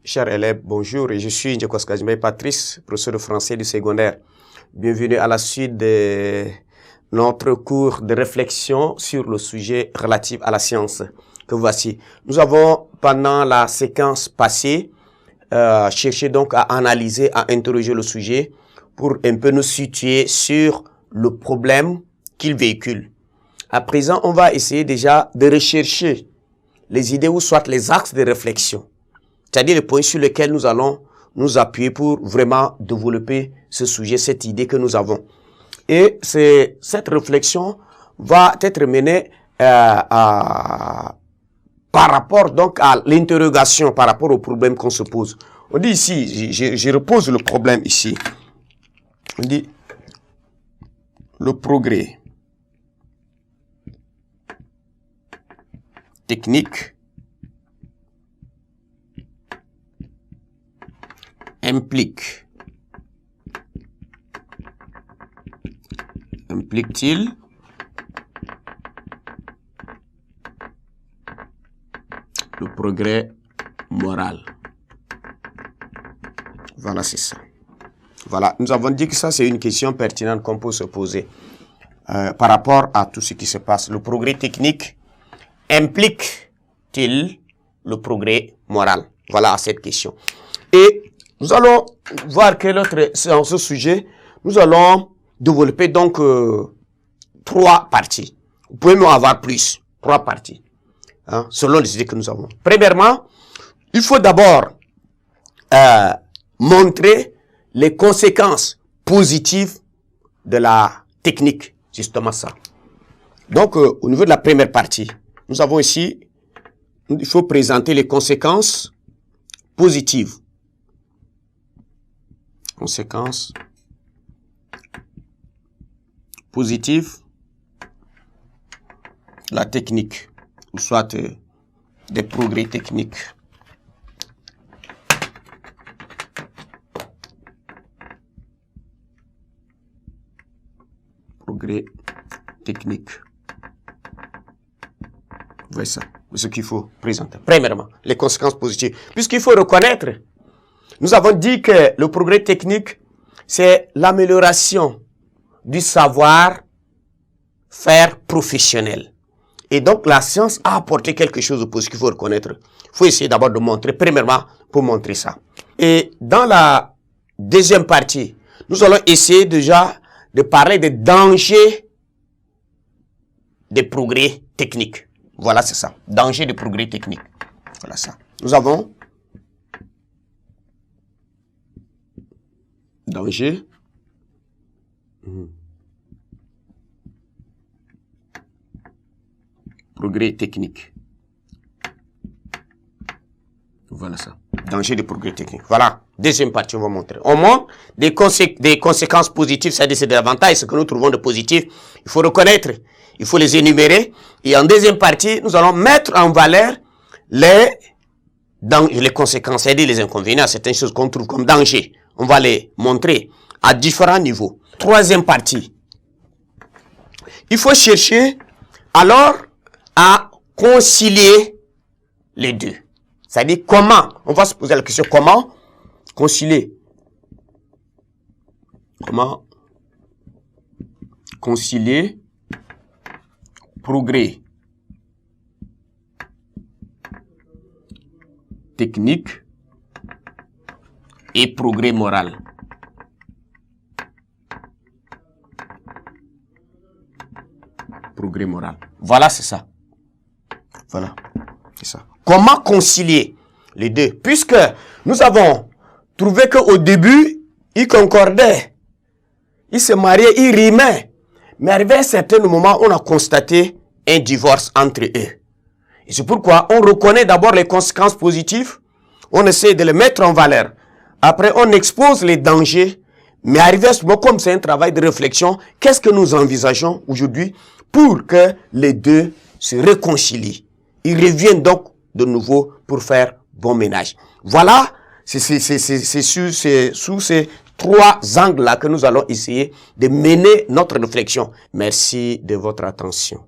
Chers élèves, bonjour. Je suis Ndjeko Skazimé Patrice, professeur de français du secondaire. Bienvenue à la suite de notre cours de réflexion sur le sujet relatif à la science que voici. Nous avons, pendant la séquence passée, cherché donc à analyser, à interroger le sujet pour un peu nous situer sur le problème qu'il véhicule. À présent, on va essayer déjà de rechercher les idées ou soit les axes de réflexion, c'est-à-dire les points sur lesquels nous allons nous appuyer pour vraiment développer ce sujet, cette idée que nous avons. Et cette réflexion va être menée par rapport donc à l'interrogation, par rapport au problème qu'on se pose. On dit ici, je repose le problème ici. On dit le progrès technique implique-t-il le progrès moral? Voilà, c'est ça. Voilà, nous avons dit que ça, c'est une question pertinente qu'on peut se poser par rapport à tout ce qui se passe. Le progrès technique implique-t-il le progrès moral? Voilà cette question. Et nous allons voir quel autre, dans ce sujet, nous allons développer donc trois parties. Vous pouvez même avoir plus, trois parties, hein, selon les idées que nous avons. Premièrement, il faut d'abord montrer les conséquences positives de la technique, justement ça. Donc, au niveau de la première partie, nous avons ici, il faut présenter les conséquences positives. Conséquences positives de la technique, ou soit des progrès techniques. Progrès technique. Voyez ça, c'est ce qu'il faut présenter. Premièrement, les conséquences positives. Puisqu'il faut reconnaître, nous avons dit que le progrès technique, c'est l'amélioration du savoir-faire professionnel. Et donc, la science a apporté quelque chose de positif qu'il faut reconnaître. Il faut essayer d'abord de montrer, premièrement, pour montrer ça. Et dans la deuxième partie, nous allons essayer déjà de parler des dangers des progrès techniques. Voilà, c'est ça. Danger des progrès techniques. Voilà ça. Nous avons danger progrès technique. Voilà ça. Danger des progrès techniques. Voilà. Deuxième partie, on va montrer. On montre des conséquences positives, c'est-à-dire c'est des avantages, ce que nous trouvons de positif. Il faut reconnaître, il faut les énumérer. Et en deuxième partie, nous allons mettre en valeur les conséquences, c'est-à-dire les inconvénients, certaines choses qu'on trouve comme danger. On va les montrer à différents niveaux. Troisième partie. Il faut chercher alors à concilier les deux. C'est-à-dire comment, on va se poser la question, comment concilier? Comment concilier progrès technique et progrès moral? Progrès moral. Voilà, c'est ça. Voilà, c'est ça. Comment concilier les deux? Puisque nous avons trouvé qu'au début, ils concordaient, ils se mariaient, ils rimaient. Mais arrivé à un certain moment, on a constaté un divorce entre eux. Et c'est pourquoi on reconnaît d'abord les conséquences positives, on essaie de les mettre en valeur. Après, on expose les dangers, mais arrivé à ce moment, comme c'est un travail de réflexion, qu'est-ce que nous envisageons aujourd'hui pour que les deux se réconcilient? Ils reviennent donc de nouveau pour faire bon ménage. Voilà, c'est sous ces trois angles-là que nous allons essayer de mener notre réflexion. Merci de votre attention.